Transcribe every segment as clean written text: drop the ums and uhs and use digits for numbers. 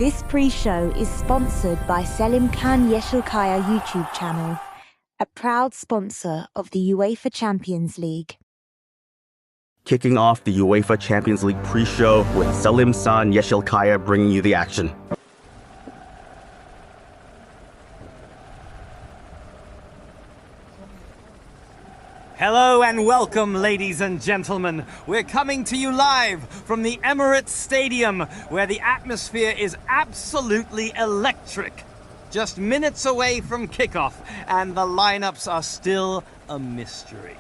This pre-show is sponsored by Selimcan Yeşilkaya YouTube channel, a proud sponsor of the UEFA Champions League. Kicking off the UEFA Champions League pre-show with Selimcan Yeşilkaya bringing you the action. Hello and welcome, ladies and gentlemen. We're coming to you live from the Emirates Stadium, where the atmosphere is absolutely electric. Just minutes away from kickoff, and the lineups are still a mystery.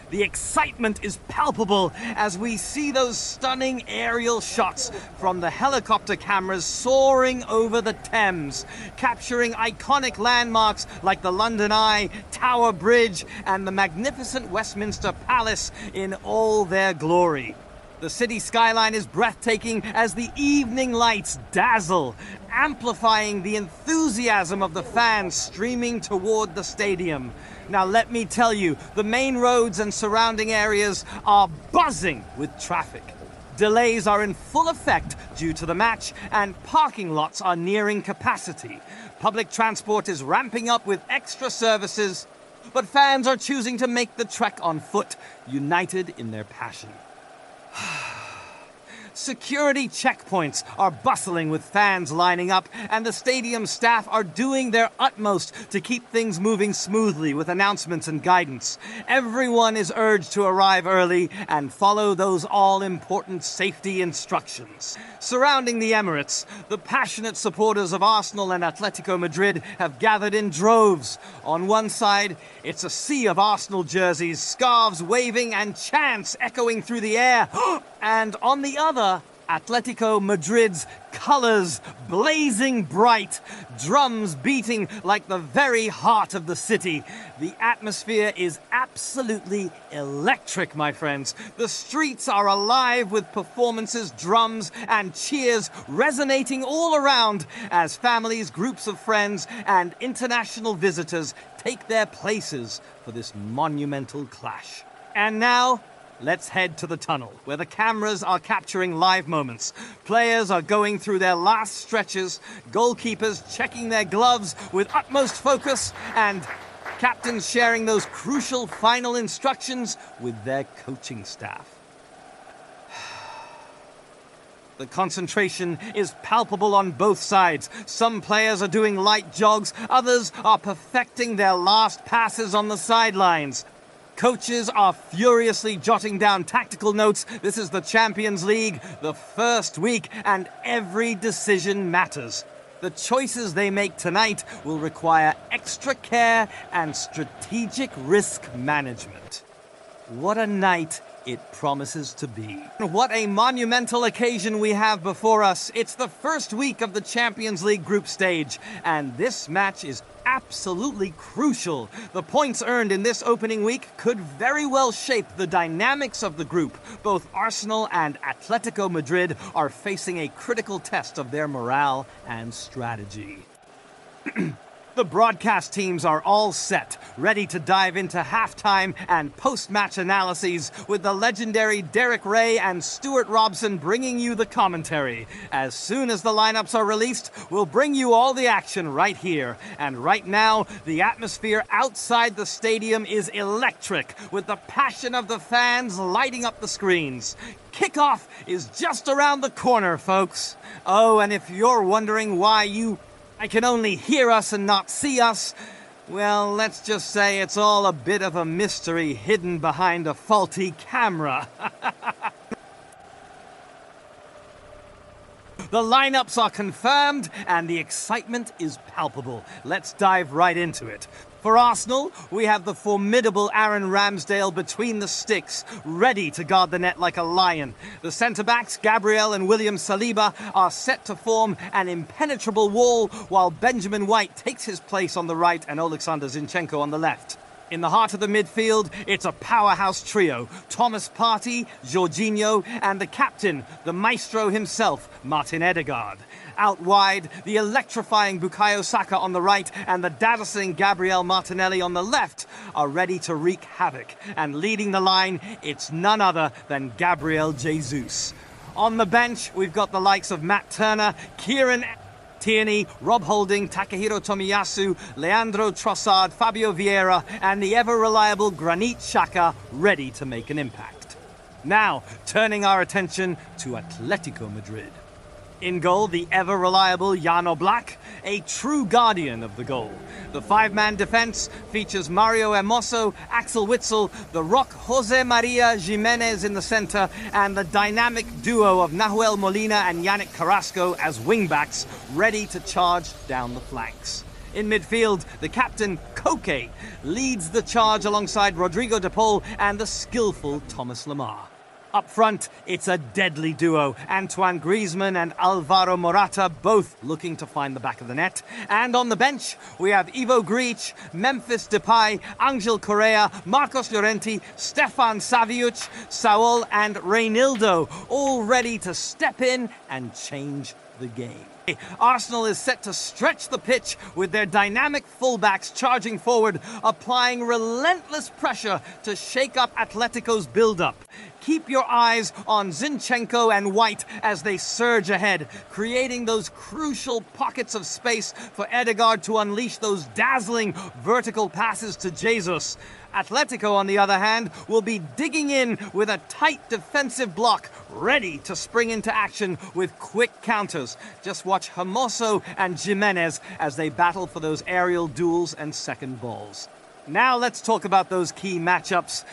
The excitement is palpable as we see those stunning aerial shots from the helicopter cameras soaring over the Thames, capturing iconic landmarks like the London Eye, Tower Bridge, and the magnificent Westminster Palace in all their glory. The city skyline is breathtaking as the evening lights dazzle, amplifying the enthusiasm of the fans streaming toward the stadium. Now let me tell you, the main roads and surrounding areas are buzzing with traffic. Delays are in full effect due to the match, and parking lots are nearing capacity. Public transport is ramping up with extra services, but fans are choosing to make the trek on foot, united in their passion. Security checkpoints are bustling with fans lining up, and the stadium staff are doing their utmost to keep things moving smoothly with announcements and guidance. Everyone is urged to arrive early and follow those all-important safety instructions. Surrounding the Emirates, the passionate supporters of Arsenal and Atlético Madrid have gathered in droves. On one side, it's a sea of Arsenal jerseys, scarves waving and chants echoing through the air. And on the other, Atlético Madrid's colors blazing bright, drums beating like the very heart of the city. The atmosphere is absolutely electric, my friends. The streets are alive with performances, drums, and cheers resonating all around as families, groups of friends, and international visitors take their places for this monumental clash. And now, let's head to the tunnel, where the cameras are capturing live moments. Players are going through their last stretches, goalkeepers checking their gloves with utmost focus, and captains sharing those crucial final instructions with their coaching staff. The concentration is palpable on both sides. Some players are doing light jogs, others are perfecting their last passes on the sidelines. Coaches are furiously jotting down tactical notes. This is the Champions League, the first week, and every decision matters. The choices they make tonight will require extra care and strategic risk management. What a night it promises to be. What a monumental occasion we have before us. It's the first week of the Champions League group stage, and this match is absolutely crucial. The points earned in this opening week could very well shape the dynamics of the group. Both Arsenal and Atlético Madrid are facing a critical test of their morale and strategy. The broadcast teams are all set, ready to dive into halftime and post-match analyses, with the legendary Derek Ray and Stuart Robson bringing you the commentary. As soon as the lineups are released, we'll bring you all the action right here. And right now, the atmosphere outside the stadium is electric, with the passion of the fans lighting up the screens. Kickoff is just around the corner, folks. Oh, and if you're wondering why I can only hear us and not see us, well, let's just say it's all a bit of a mystery hidden behind a faulty camera. The lineups are confirmed and the excitement is palpable. Let's dive right into it. For Arsenal, we have the formidable Aaron Ramsdale between the sticks, ready to guard the net like a lion. The centre-backs, Gabriel and William Saliba, are set to form an impenetrable wall, while Benjamin White takes his place on the right and Oleksandr Zinchenko on the left. In the heart of the midfield, it's a powerhouse trio: Thomas Partey, Jorginho, and the captain, the maestro himself, Martin Odegaard. Out wide, the electrifying Bukayo Saka on the right and the dazzling Gabriel Martinelli on the left are ready to wreak havoc. And leading the line, it's none other than Gabriel Jesus. On the bench, we've got the likes of Matt Turner, Kieran Tierney, Rob Holding, Takahiro Tomiyasu, Leandro Trossard, Fabio Vieira, and the ever-reliable Granit Xhaka ready to make an impact. Now, turning our attention to Atletico Madrid. In goal, the ever-reliable Jan Oblak, a true guardian of the goal. The five-man defense features Mario Hermoso, Axel Witsel, the rock Jose Maria Jimenez in the center, and the dynamic duo of Nahuel Molina and Yannick Carrasco as wingbacks, ready to charge down the flanks. In midfield, the captain, Koke, leads the charge alongside Rodrigo de Paul and the skillful Thomas Lemar. Up front, it's a deadly duo. Antoine Griezmann and Alvaro Morata both looking to find the back of the net. And on the bench, we have Ivo Grich, Memphis Depay, Angel Correa, Marcos Llorente, Stefan Savic, Saul and Reinildo, all ready to step in and change the game. Arsenal is set to stretch the pitch with their dynamic fullbacks charging forward, applying relentless pressure to shake up Atletico's build-up. Keep your eyes on Zinchenko and White as they surge ahead, creating those crucial pockets of space for Ødegaard to unleash those dazzling vertical passes to Jesus. Atletico, on the other hand, will be digging in with a tight defensive block, ready to spring into action with quick counters. Just watch Hermoso and Jimenez as they battle for those aerial duels and second balls. Now let's talk about those key matchups.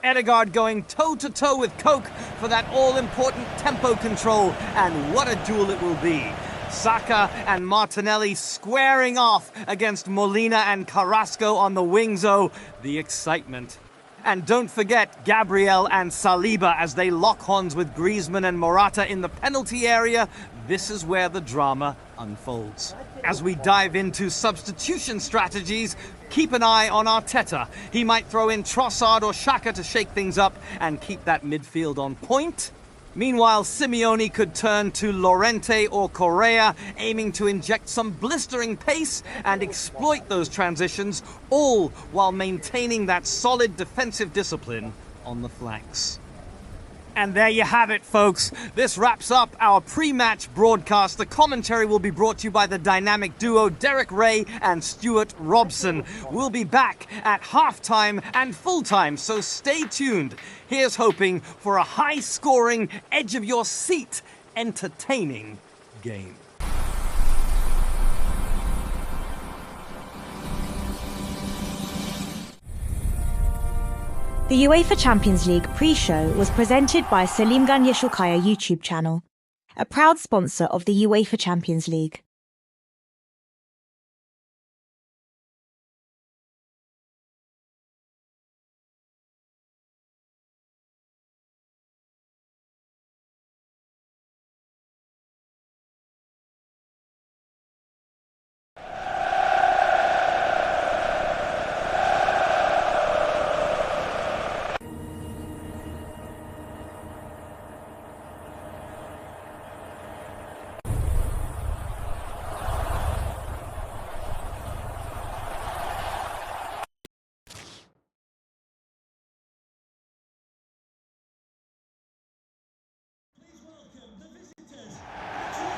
Ødegaard going toe-to-toe with Koke for that all-important tempo control, and what a duel it will be. Saka and Martinelli squaring off against Molina and Carrasco on the wings. Oh, the excitement. And don't forget Gabriel and Saliba as they lock horns with Griezmann and Morata in the penalty area. This is where the drama unfolds. As we dive into substitution strategies, keep an eye on Arteta. He might throw in Trossard or Xhaka to shake things up and keep that midfield on point. Meanwhile, Simeone could turn to Llorente or Correa, aiming to inject some blistering pace and exploit those transitions, all while maintaining that solid defensive discipline on the flanks. And there you have it, folks. This wraps up our pre-match broadcast. The commentary will be brought to you by the dynamic duo Derek Ray and Stuart Robson. We'll be back at halftime and full-time, so stay tuned. Here's hoping for a high-scoring, edge-of-your-seat, entertaining game. The UEFA Champions League pre-show was presented by Selimcan Yeşilkaya YouTube channel, a proud sponsor of the UEFA Champions League.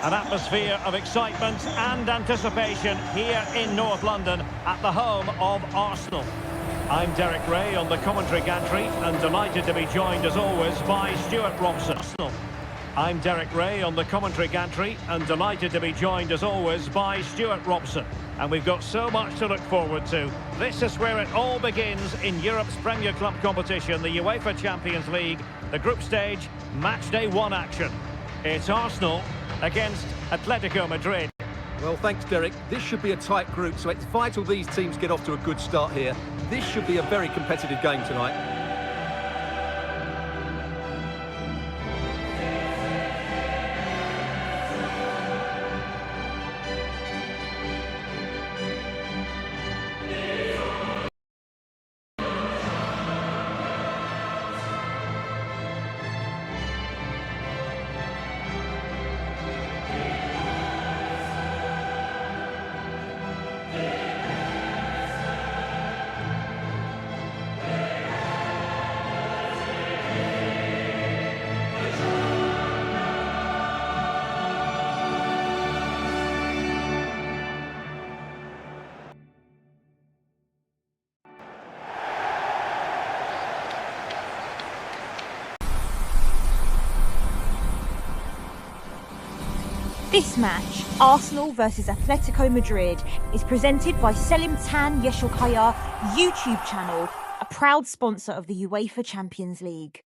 An atmosphere of excitement and anticipation here in North London at the home of Arsenal. I'm Derek Ray on the commentary gantry and delighted to be joined as always by Stuart Robson. I'm Derek Ray on the commentary gantry and delighted to be joined as always by Stuart Robson. And we've got so much to look forward to. This is where it all begins in Europe's Premier Club competition, the UEFA Champions League, the group stage, match day 1 action. It's Arsenal against Atletico Madrid. Well, thanks, Derek. This should be a tight group, so it's vital these teams get off to a good start here. This should be a very competitive game tonight. This match, Arsenal versus Atlético Madrid, is presented by Selimcan Yeşilkaya YouTube channel, a proud sponsor of the UEFA Champions League.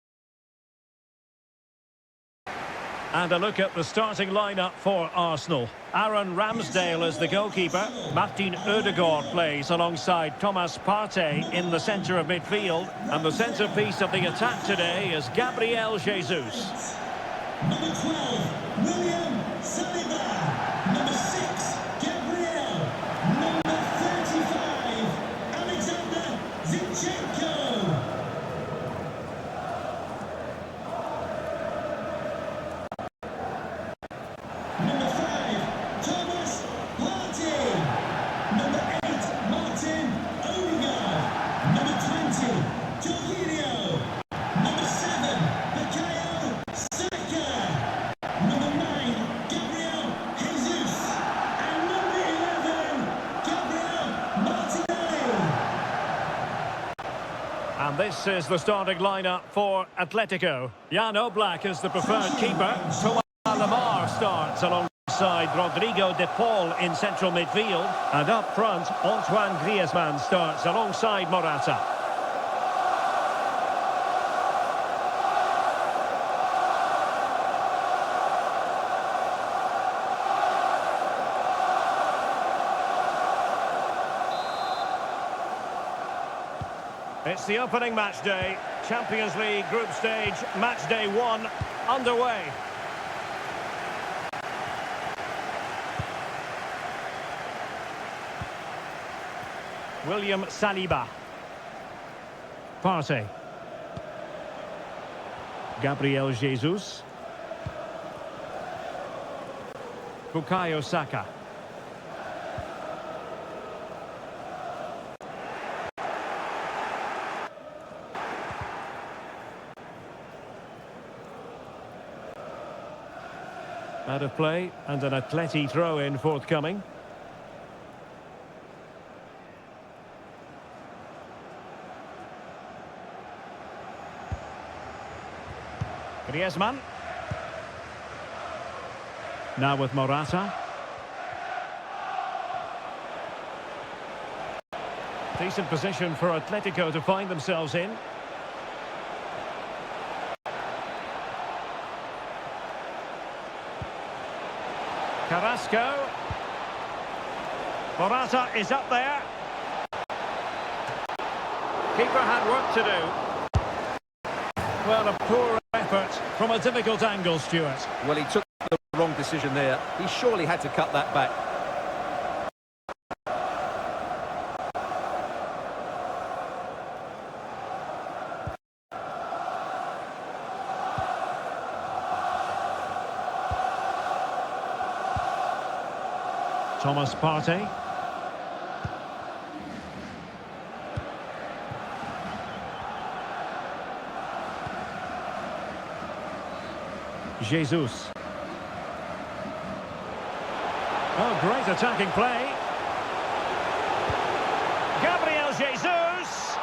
And a look at the starting lineup for Arsenal. Aaron Ramsdale is the goalkeeper. Martin Ødegaard plays alongside Thomas Partey in the centre of midfield. And the centrepiece of the attack today is Gabriel Jesus. Number 12, William Saliba. Number 6, Gabriel. Number 35, Alexander Zinchenko. Number 5, Thomas Partey. Number 8, Martin Ødegaard. Number 20, Jorginho. Number 7, Bukayo Saka. Number 9, Gabriel Jesus. And number 11, Gabriel Martinelli. And this is the starting lineup for Atletico. Jan Oblak is the preferred keeper. Thomas Lamar starts alongside Rodrigo de Paul in central midfield. And up front, Antoine Griezmann starts alongside Morata. It's the opening match day. Champions League group stage, match day 1 underway. William Saliba. Partey. Gabriel Jesus. Bukayo Saka. Out of play and an Atleti throw-in forthcoming. Griezmann. Now with Morata. Decent position for Atletico to find themselves in. Carrasco. Morata is up there. Keeper had work to do. Well, a poor effort from a difficult angle, Stuart. Well, he took the wrong decision there. He surely had to cut that back. Thomas Partey. Jesus. Oh, great attacking play. Gabriel Jesus.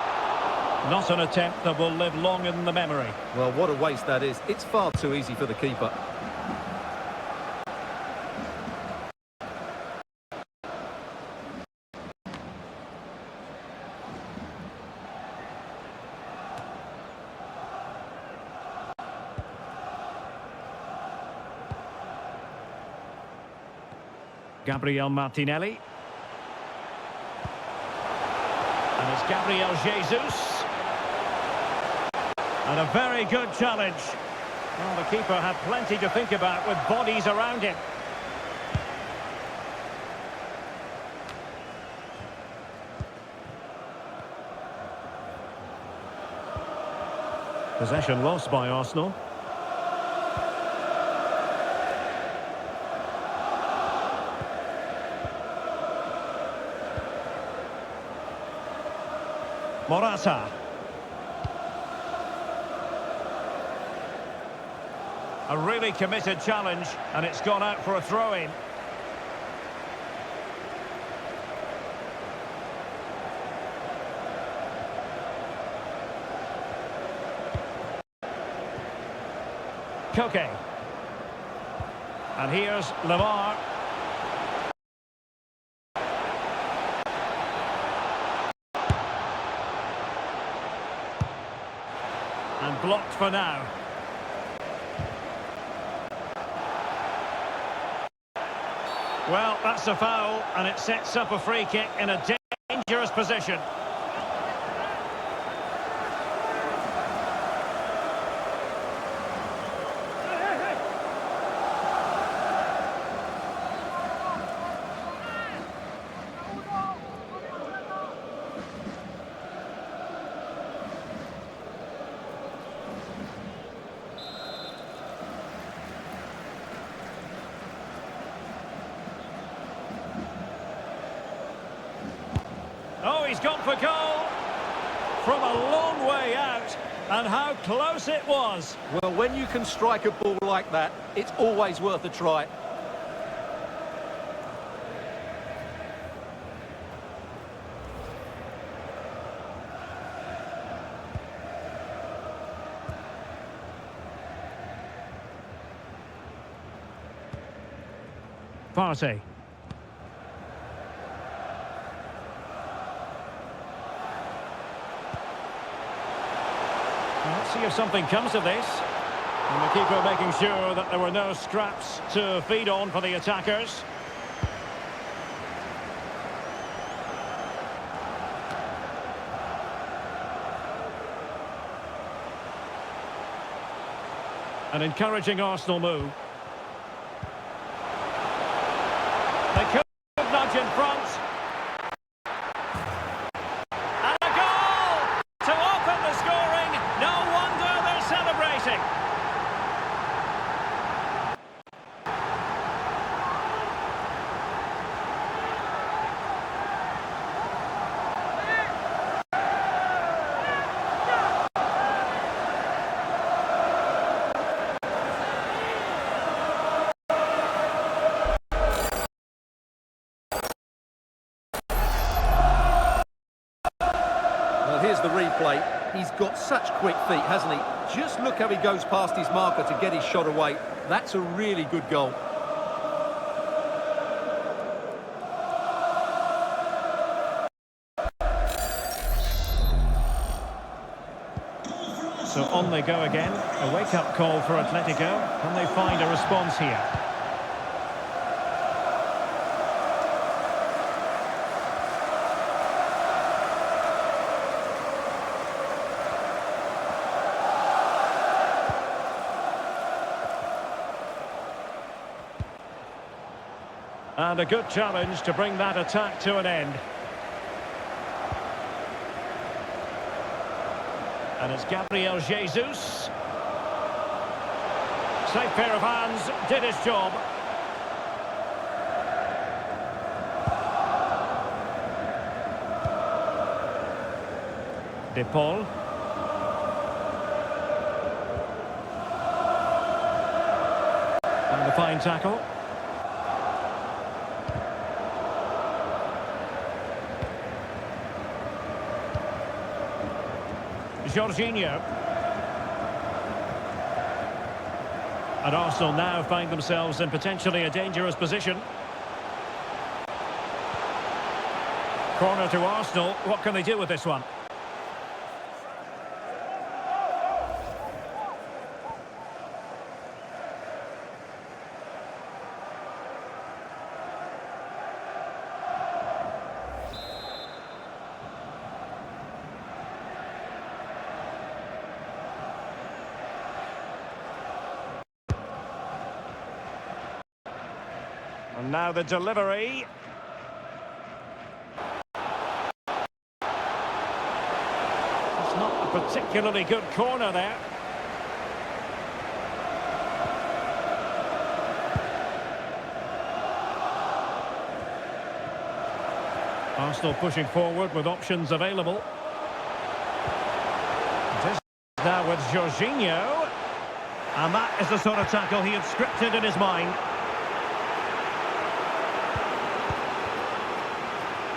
Not an attempt that will live long in the memory. Well, what a waste that is. It's far too easy for the keeper. Gabriel Martinelli. And it's Gabriel Jesus. And a very good challenge. Well, the keeper had plenty to think about with bodies around him. Possession lost by Arsenal. Morata. A really committed challenge, and it's gone out for a throw-in. Koke. And here's Lamar. And blocked for now. Well, that's a foul, and it sets up a free kick in a dangerous position. Oh, he's gone for goal from a long way out, and how close it was. Well, when you can strike a ball like that, it's always worth a try. Partey. Let's see if something comes of this. And the keeper making sure that there were no scraps to feed on for the attackers. An encouraging Arsenal move. They could nudge in front. And a goal to open the scoring. No wonder they're celebrating. Well, here's the replay. He's got such quick feet, hasn't he? Just look how he goes past his marker to get his shot away. That's a really good goal. So on they go again. A wake-up call for Atletico. Can they find a response here? And a good challenge to bring that attack to an end. And it's Gabriel Jesus. Safe pair of hands, did his job. De Paul. And the fine tackle. Jorginho. And Arsenal now find themselves in potentially a dangerous position. Corner to Arsenal. What can they do with this one? And now the delivery. It's not a particularly good corner there. Arsenal pushing forward with options available. It is now with Jorginho. And that is the sort of tackle he had scripted in his mind.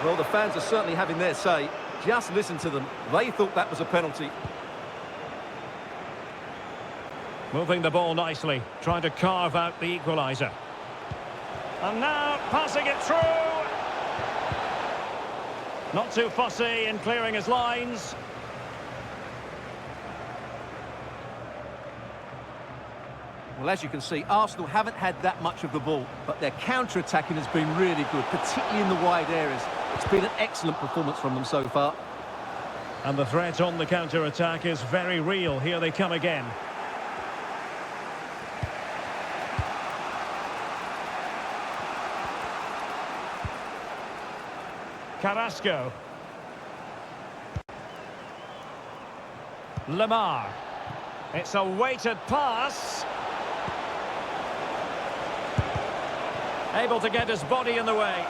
Well, the fans are certainly having their say. Just listen to them. They thought that was a penalty. Moving the ball nicely, trying to carve out the equaliser. And now passing it through. Not too fussy in clearing his lines. Well, as you can see, Arsenal haven't had that much of the ball, but their counter-attacking has been really good, particularly in the wide areas. It's been an excellent performance from them so far. And the threat on the counter-attack is very real. Here they come again. Carrasco. Lemar. It's a weighted pass. Able to get his body in the way.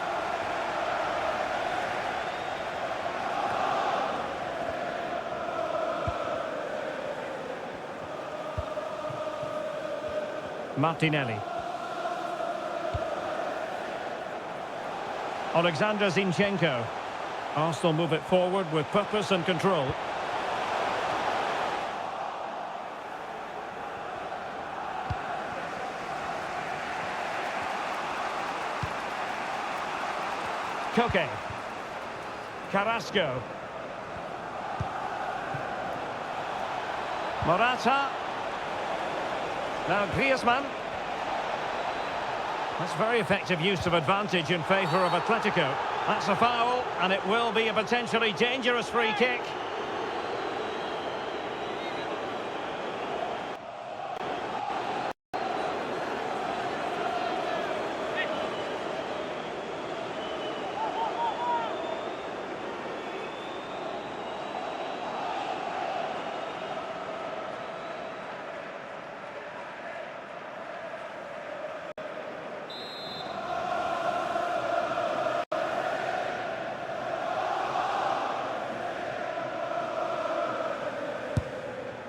Martinelli. Alexander Zinchenko. Arsenal move it forward with purpose and control. Koke. Carrasco. Morata. Now Griezmann. That's very effective use of advantage in favour of Atletico. That's a foul, and it will be a potentially dangerous free kick.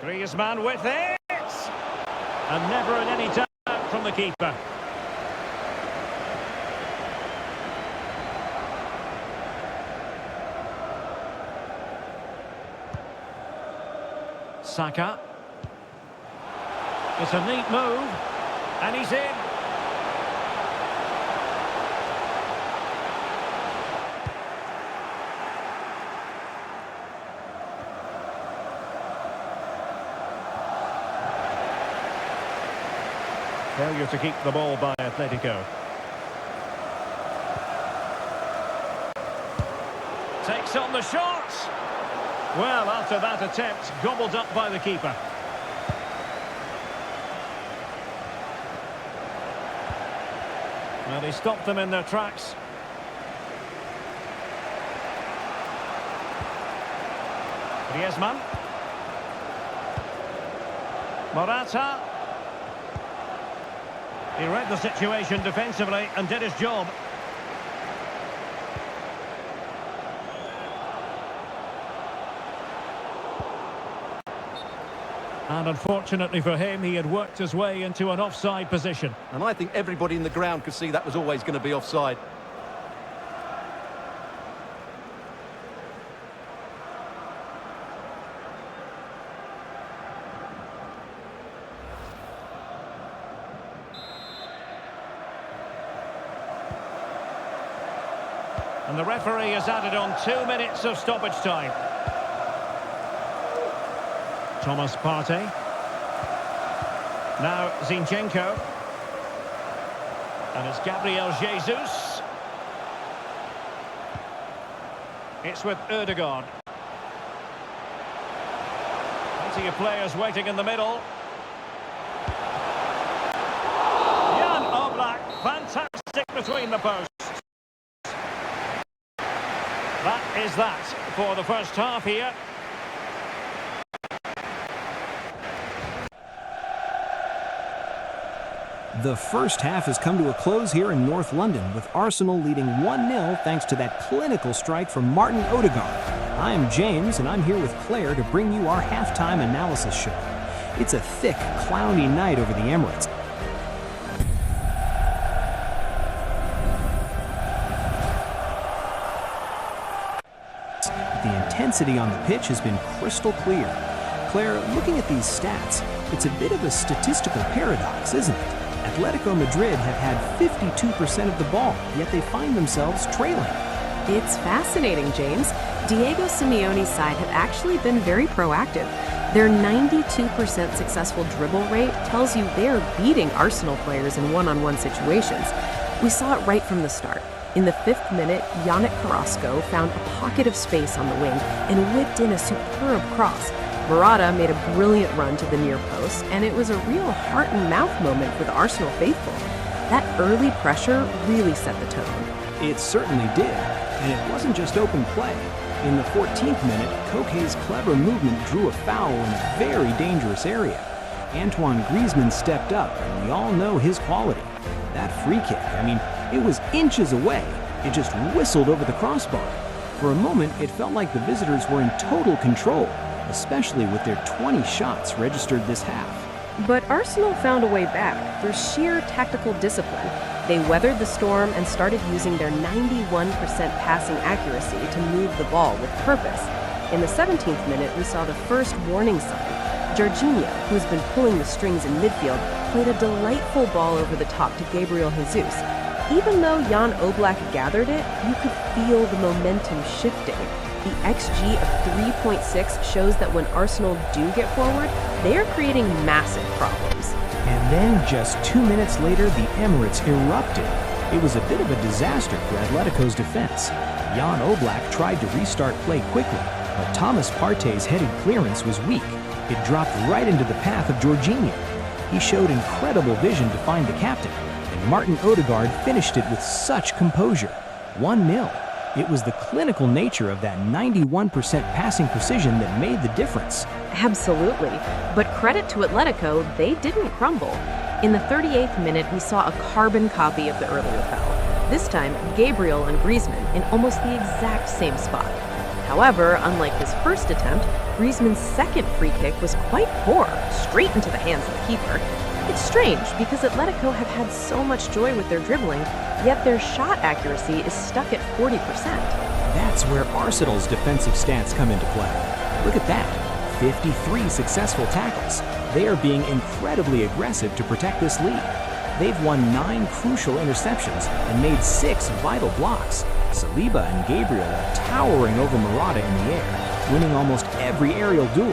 Griezmann with it! And never in any doubt from the keeper. Saka. It's a neat move. And he's in. Failure to keep the ball by Atletico. Takes on the shot. Well, after that attempt, gobbled up by the keeper. Well, he stopped them in their tracks. Griezmann. Morata. He read the situation defensively and did his job. And unfortunately for him, he had worked his way into an offside position. And I think everybody in the ground could see that was always going to be offside. And the referee has added on 2 minutes of stoppage time. Thomas Partey. Now Zinchenko. And it's Gabriel Jesus. It's with Ødegaard. Plenty of players waiting in the middle. Jan Oblak, fantastic between the posts. That is that for the first half here. The first half has come to a close here in North London, with Arsenal leading 1-0 thanks to that clinical strike from Martin Ødegaard. I am James, and I'm here with Claire to bring you our halftime analysis show. It's a thick, cloudy night over the Emirates. The intensity on the pitch has been crystal clear. Claire, looking at these stats, it's a bit of a statistical paradox, isn't it? Atletico Madrid have had 52% of the ball, yet they find themselves trailing. It's fascinating, James. Diego Simeone's side have actually been very proactive. Their 92% successful dribble rate tells you they are beating Arsenal players in one-on-one situations. We saw it right from the start. In the 5th minute, Yannick Carrasco found a pocket of space on the wing and whipped in a superb cross. Morata made a brilliant run to the near post, and it was a real heart-and-mouth moment for the Arsenal faithful. That early pressure really set the tone. It certainly did, and it wasn't just open play. In the 14th minute, Koke's clever movement drew a foul in a very dangerous area. Antoine Griezmann stepped up, and we all know his quality. That free kick, it was inches away. It just whistled over the crossbar. For a moment, it felt like the visitors were in total control, especially with their 20 shots registered this half. But Arsenal found a way back through sheer tactical discipline. They weathered the storm and started using their 91% passing accuracy to move the ball with purpose. In the 17th minute, we saw the first warning sign. Jorginho, who has been pulling the strings in midfield, played a delightful ball over the top to Gabriel Jesus. Even though Jan Oblak gathered it, you could feel the momentum shifting. The XG of 3.6 shows that when Arsenal do get forward, they are creating massive problems. And then just 2 minutes later, the Emirates erupted. It was a bit of a disaster for Atletico's defense. Jan Oblak tried to restart play quickly, but Thomas Partey's headed clearance was weak. It dropped right into the path of Jorginho. He showed incredible vision to find the captain, and Martin Odegaard finished it with such composure. 1-0. It was the clinical nature of that 91% passing precision that made the difference. Absolutely. But credit to Atletico, they didn't crumble. In the 38th minute, we saw a carbon copy of the earlier foul. This time, Gabriel and Griezmann in almost the exact same spot. However, unlike his first attempt, Griezmann's second free kick was quite poor, straight into the hands of the keeper. It's strange because Atletico have had so much joy with their dribbling, yet their shot accuracy is stuck at 40%. That's where Arsenal's defensive stance come into play. Look at that, 53 successful tackles. They are being incredibly aggressive to protect this lead. They've won 9 crucial interceptions and made 6 vital blocks. Saliba and Gabriel are towering over Morata in the air, winning almost every aerial duel.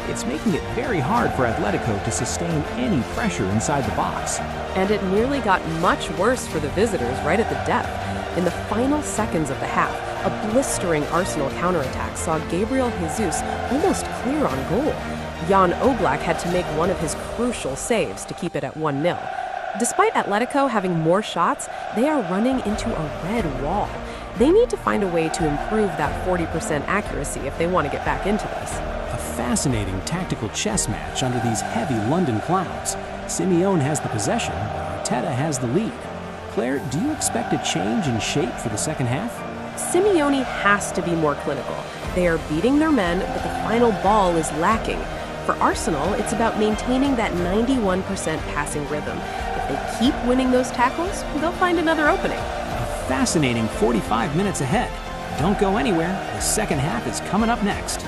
It's making it very hard for Atletico to sustain any pressure inside the box. And it nearly got much worse for the visitors right at the death. In the final seconds of the half, a blistering Arsenal counterattack saw Gabriel Jesus almost clear on goal. Jan Oblak had to make one of his crucial saves to keep it at 1-0. Despite Atletico having more shots, they are running into a red wall. They need to find a way to improve that 40% accuracy if they want to get back into this. A fascinating tactical chess match under these heavy London clouds. Simeone has the possession, but Arteta has the lead. Claire, do you expect a change in shape for the second half? Simeone has to be more clinical. They are beating their men, but the final ball is lacking. For Arsenal, it's about maintaining that 91% passing rhythm. If they keep winning those tackles, they'll find another opening. A fascinating 45 minutes ahead. Don't go anywhere. The second half is coming up next.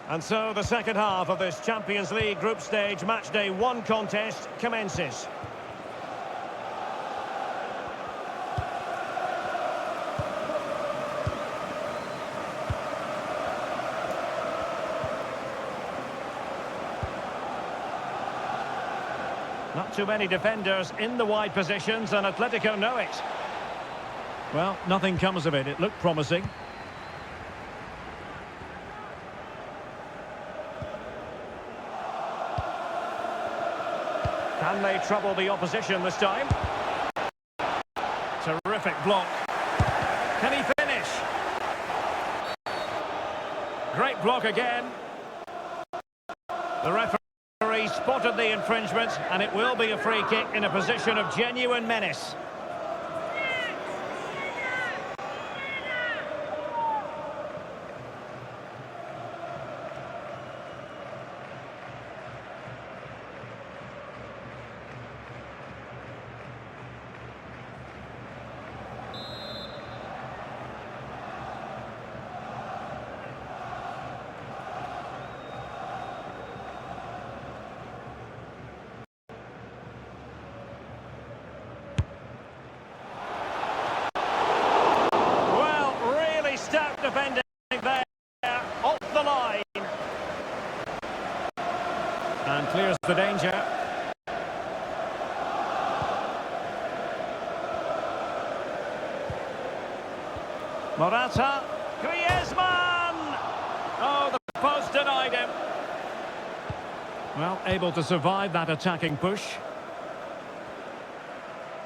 And so the second half of this Champions League group stage matchday 1 contest commences. Not too many defenders in the wide positions, and Atletico know it. Well, nothing comes of it. It looked promising. Can they trouble the opposition this time? Terrific block. Can he finish? Great block again. The referee spotted the infringement, and it will be a free kick in a position of genuine menace. And clears the danger. Morata. Griezmann! Oh, the post denied him. Well, able to survive that attacking push.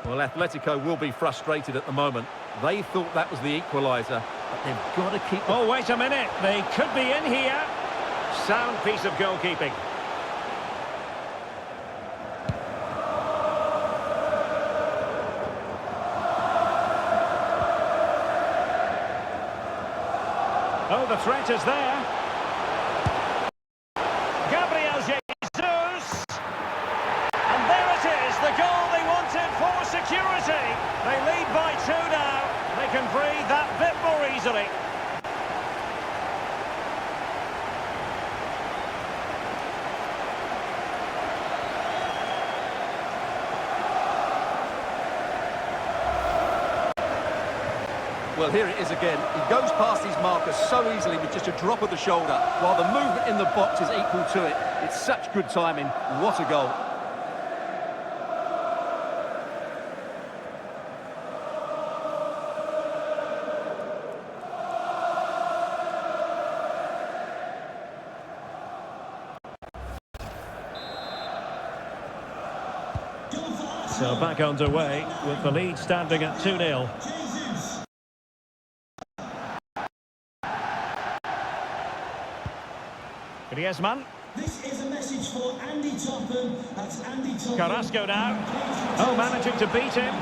Well, Atletico will be frustrated at the moment. They thought that was the equaliser, but they've got to keep... Oh, wait a minute. They could be in here. Sound piece of goalkeeping. Oh, the threat is there. Gabriel Jesus. And there it is, the goal they wanted for security. They lead by 2 now. They can breathe that bit more easily. Well, here it is again. He goes past his marker so easily with just a drop of the shoulder, while the movement in the box is equal to it. It's such good timing. What a goal. So back underway with the lead standing at 2-0. Griezmann. This is a message for Andy Topham. That's Andy Topham. Carrasco now. Oh, managing to beat him.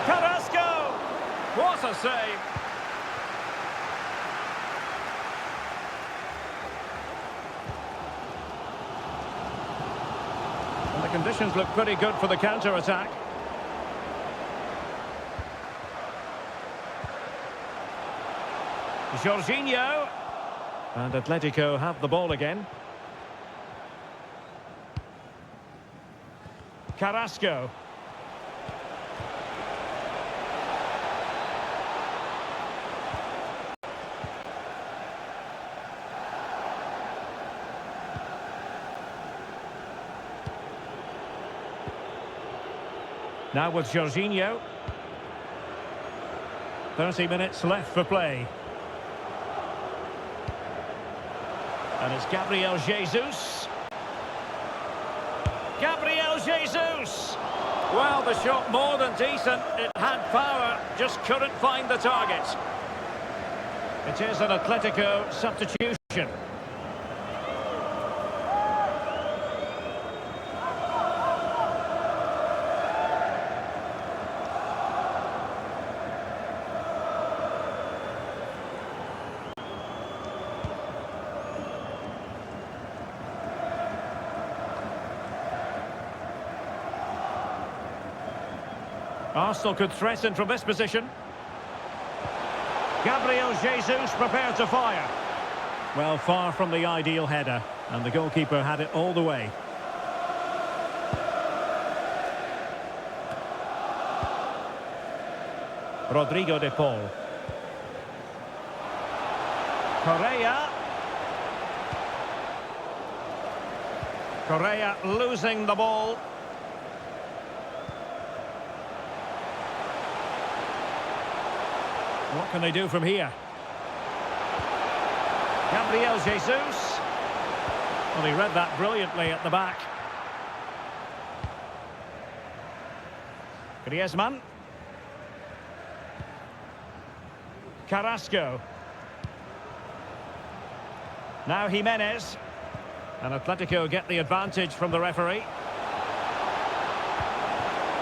Carrasco! What a save! And the conditions look pretty good for the counter-attack. Jorginho. And Atletico have the ball again. Carrasco. Now with Jorginho. 30 minutes left for play. And it's Gabriel Jesus. Gabriel Jesus! Well, the shot more than decent. It had power, just couldn't find the target. It is an Atletico substitution. Arsenal could threaten from this position. Gabriel Jesus prepared to fire. Well, far from the ideal header, and the goalkeeper had it all the way. Rodrigo de Paul. Correa. Correa losing the ball. What can they do from here? Gabriel Jesus. Well, he read that brilliantly at the back. Griezmann. Carrasco. Now Jimenez. And Atletico get the advantage from the referee.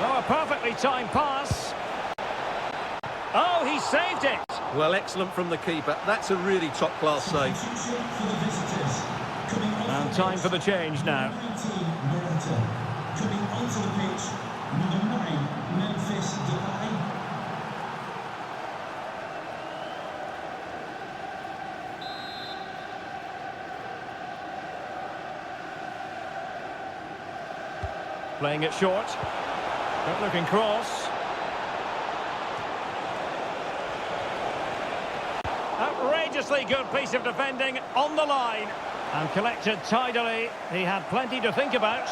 Oh, a perfectly timed pass. Oh, he saved it! Well, excellent from the keeper. That's a really top-class save. And time for the change now. Coming onto the pitch, number 9, Memphis Depay. Playing it short. Good looking cross. Outrageously good piece of defending on the line. And collected tidily. He had plenty to think about.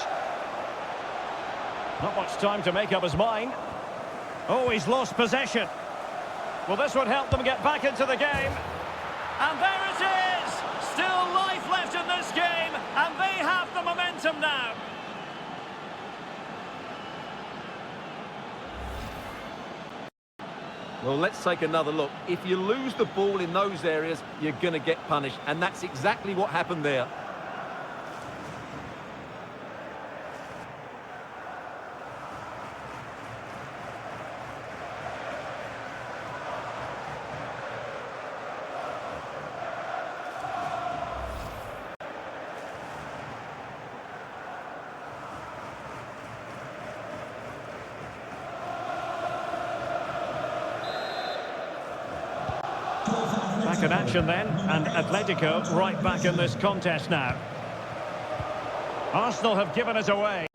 Not much time to make up his mind. Oh, he's lost possession. Well, this would help them get back into the game. And there it is! Still life left in this game, and they have the momentum now. Well, let's take another look. If you lose the ball in those areas, you're going to get punished. And that's exactly what happened there. Back in action then, and Atletico right back in this contest now. Arsenal have given it away.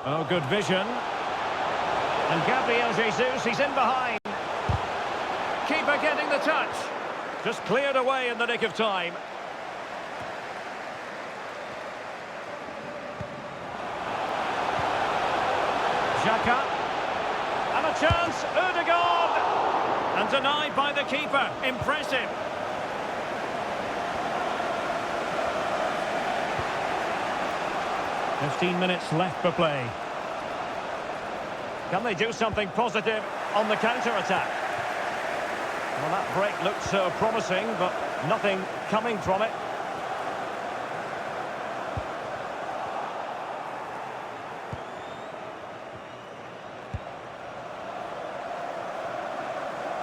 Oh, good vision. And Gabriel Jesus, he's in behind. Keeper getting the touch. Just cleared away in the nick of time. Xhaka. And a chance, Ødegaard! And denied by the keeper. Impressive. "15 minutes left for play. Can they do something positive on the counter-attack? Well, that break looked so promising, but nothing coming from it.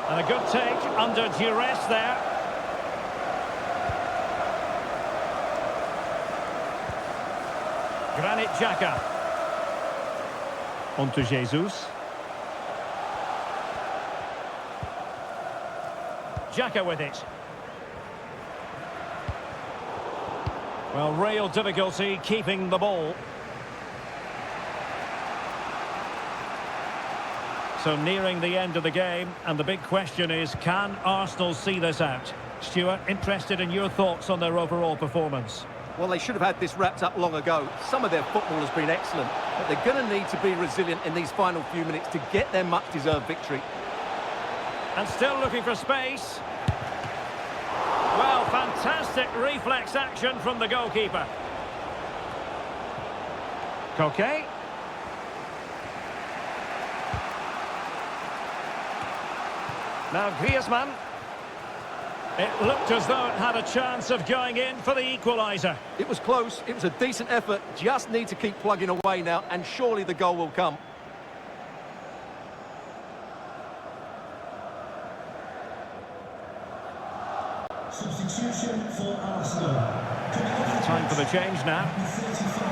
And a good take under duress there. Granit Xhaka. On to Jesus. Xhaka with it. Well, real difficulty keeping the ball. So nearing the end of the game, and the big question is, can Arsenal see this out? Stuart, interested in your thoughts on their overall performance. Well, they should have had this wrapped up long ago. Some of their football has been excellent, but they're going to need to be resilient in these final few minutes to get their much-deserved victory. And still looking for space. Well, fantastic reflex action from the goalkeeper. Koke. Now Griezmann. It looked as though it had a chance of going in for the equaliser. It was close, it was a decent effort, just need to keep plugging away now, and surely the goal will come. Substitution for Arsenal. Time for the change now. Number 35,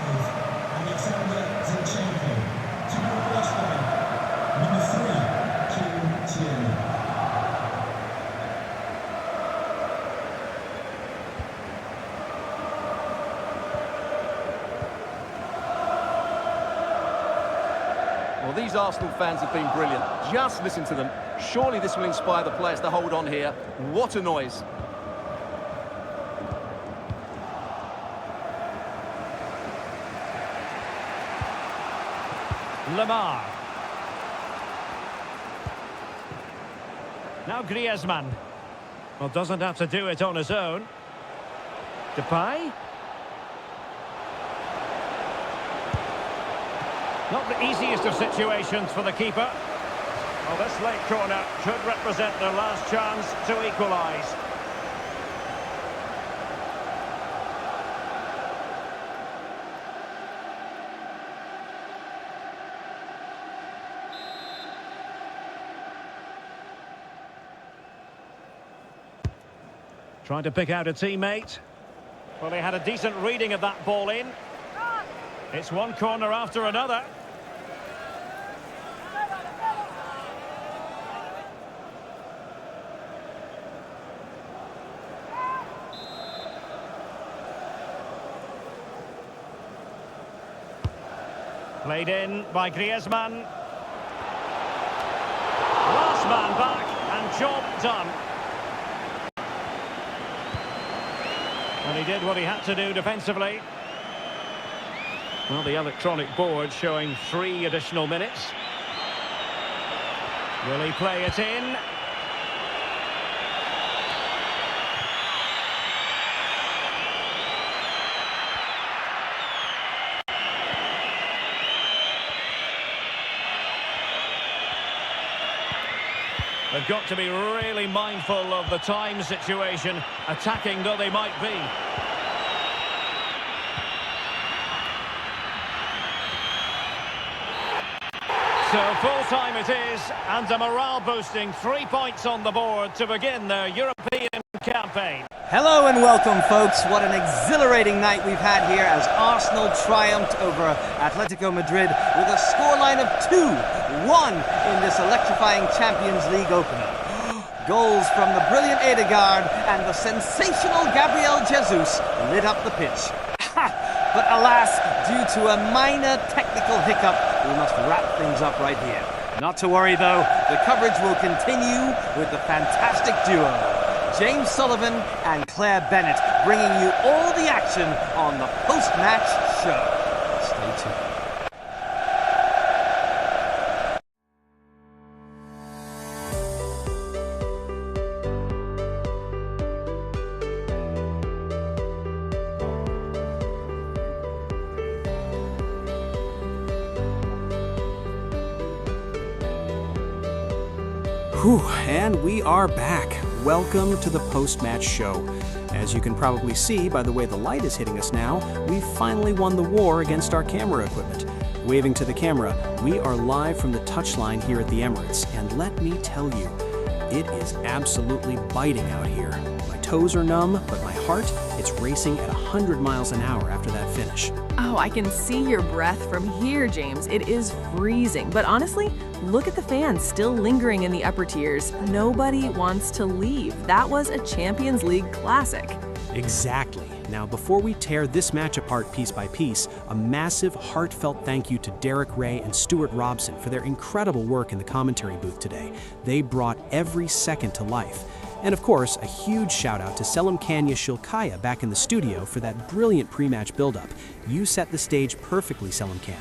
Alexander Zinchenko. To be replaced by number 3, Kieran Tierney. Well, these Arsenal fans have been brilliant. Just listen to them. Surely this will inspire the players to hold on here. What a noise. Lamar. Now Griezmann. Well, doesn't have to do it on his own. Depay. Not the easiest of situations for the keeper. Well, this late corner could represent their last chance to equalise. Trying to pick out a teammate. Well, they had a decent reading of that ball in. It's one corner after another. Played in by Griezmann. Last man back, and job done. And he did what he had to do defensively. Well, the electronic board showing 3 additional minutes. Will he play it in? They've got to be really mindful of the time situation, attacking though they might be. So full-time it is, and a morale-boosting 3 points on the board to begin their European campaign. Hello and welcome, folks. What an exhilarating night we've had here as Arsenal triumphed over Atlético Madrid with a scoreline of 2-1 in this electrifying Champions League opener. Goals from the brilliant Ødegaard and the sensational Gabriel Jesus lit up the pitch. But alas, due to a minor technical hiccup, we must wrap things up right here. Not to worry though, the coverage will continue with the fantastic duo, James Sullivan and Claire Bennett, bringing you all the action on the post-match show. Stay tuned. Whew, and we are back. Welcome to the post-match show. As you can probably see by the way the light is hitting us now, we've finally won the war against our camera equipment. Waving to the camera, we are live from the touchline here at the Emirates, and let me tell you, it is absolutely biting out here. My toes are numb, but my heart, it's racing at 100 miles an hour after that finish. Oh, I can see your breath from here, James. It is freezing. But honestly, look at the fans still lingering in the upper tiers. Nobody wants to leave. That was a Champions League classic. Exactly. Now, before we tear this match apart piece by piece, a massive, heartfelt thank you to Derek Ray and Stuart Robson for their incredible work in the commentary booth today. They brought every second to life. And of course, a huge shout out to Selimcan Yeşilkaya back in the studio for that brilliant pre-match build-up. You set the stage perfectly, Selimcan.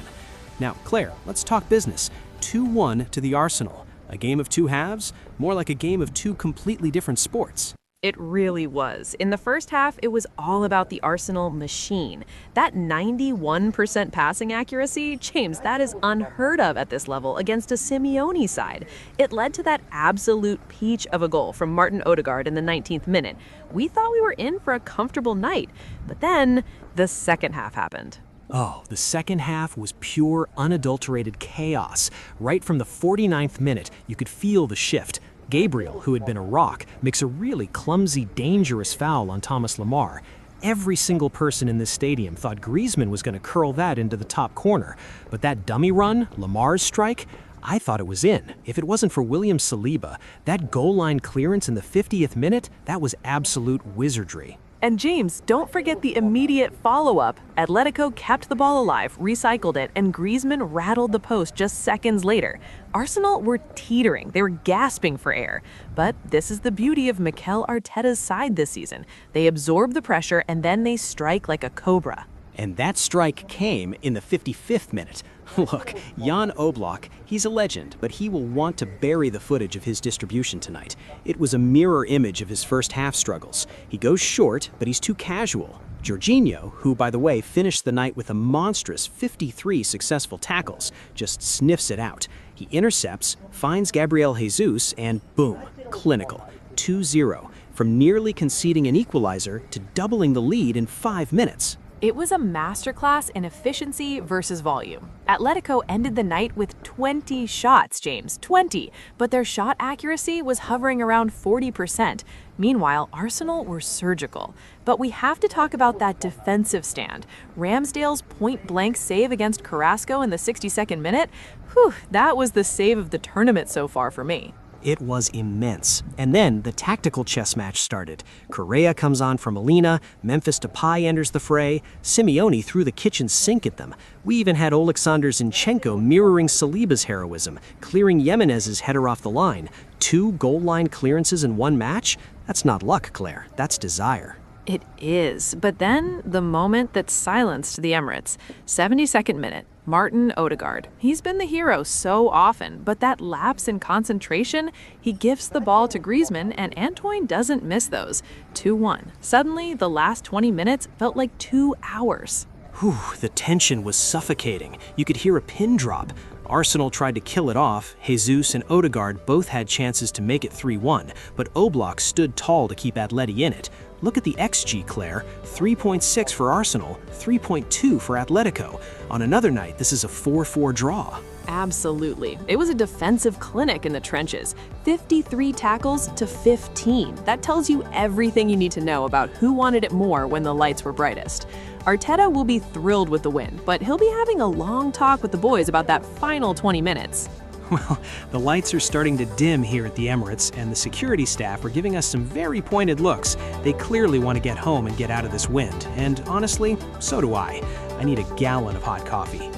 Now, Claire, let's talk business. 2-1 to the Arsenal. A game of two halves? More like a game of two completely different sports. It really was. In the first half, it was all about the Arsenal machine. That 91% passing accuracy, James, that is unheard of at this level against a Simeone side. It led to that absolute peach of a goal from Martin Ødegaard in the 19th minute. We thought we were in for a comfortable night, but then the second half happened. Oh, the second half was pure, unadulterated chaos. Right from the 49th minute, you could feel the shift. Gabriel, who had been a rock, makes a really clumsy, dangerous foul on Thomas Lemar. Every single person in this stadium thought Griezmann was going to curl that into the top corner. But that dummy run, Lemar's strike, I thought it was in. If it wasn't for William Saliba, that goal line clearance in the 50th minute, that was absolute wizardry. And James, don't forget the immediate follow-up. Atletico kept the ball alive, recycled it, and Griezmann rattled the post just seconds later. Arsenal were teetering. They were gasping for air. But this is the beauty of Mikel Arteta's side this season. They absorb the pressure and then they strike like a cobra. And that strike came in the 55th minute. Look, Jan Oblak, he's a legend, but he will want to bury the footage of his distribution tonight. It was a mirror image of his first half struggles. He goes short, but he's too casual. Jorginho, who, by the way, finished the night with a monstrous 53 successful tackles, just sniffs it out. He intercepts, finds Gabriel Jesus, and boom, clinical. 2-0, from nearly conceding an equalizer to doubling the lead in 5 minutes. It was a masterclass in efficiency versus volume. Atletico ended the night with 20 shots, James, 20, but their shot accuracy was hovering around 40%. Meanwhile, Arsenal were surgical. But we have to talk about that defensive stand. Ramsdale's point-blank save against Carrasco in the 62nd minute, whew, that was the save of the tournament so far for me. It was immense. And then the tactical chess match started. Correa comes on for Molina, Memphis Depay enters the fray, Simeone threw the kitchen sink at them. We even had Oleksandr Zinchenko mirroring Saliba's heroism, clearing Jimenez's header off the line. 2 goal line clearances in one match? That's not luck, Claire. That's desire. It is, but then the moment that silenced the Emirates. 72nd minute, Martin Odegaard. He's been the hero so often, but that lapse in concentration, he gives the ball to Griezmann, and Antoine doesn't miss those. 2-1. Suddenly, the last 20 minutes felt like 2 hours. Whew, the tension was suffocating. You could hear a pin drop. Arsenal tried to kill it off. Jesus and Odegaard both had chances to make it 3-1, but Oblak stood tall to keep Atleti in it. Look at the XG, Claire. 3.6 for Arsenal, 3.2 for Atletico. On another night, this is a 4-4 draw. Absolutely. It was a defensive clinic in the trenches. 53 tackles to 15. That tells you everything you need to know about who wanted it more when the lights were brightest. Arteta will be thrilled with the win, but he'll be having a long talk with the boys about that final 20 minutes. Well, the lights are starting to dim here at the Emirates, and the security staff are giving us some very pointed looks. They clearly want to get home and get out of this wind, and honestly, so do I. I need a gallon of hot coffee.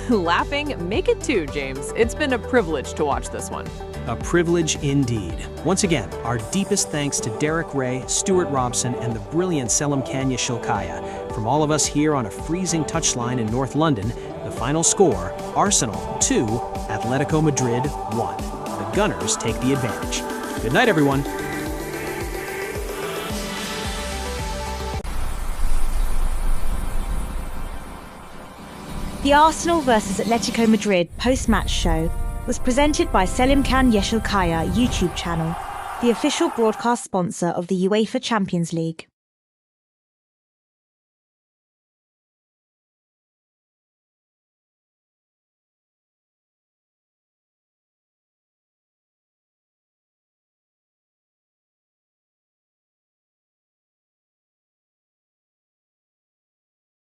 Laughing, make it 2, James. It's been a privilege to watch this one. A privilege indeed. Once again, our deepest thanks to Derek Ray, Stuart Robson, and the brilliant Selimcan Yeşilkaya. From all of us here on a freezing touchline in North London, the final score, Arsenal 2, Atlético Madrid 1. The Gunners take the advantage. Good night, everyone. The Arsenal vs Atlético Madrid post-match show was presented by Selimcan Yeşilkaya YouTube channel, the official broadcast sponsor of the UEFA Champions League.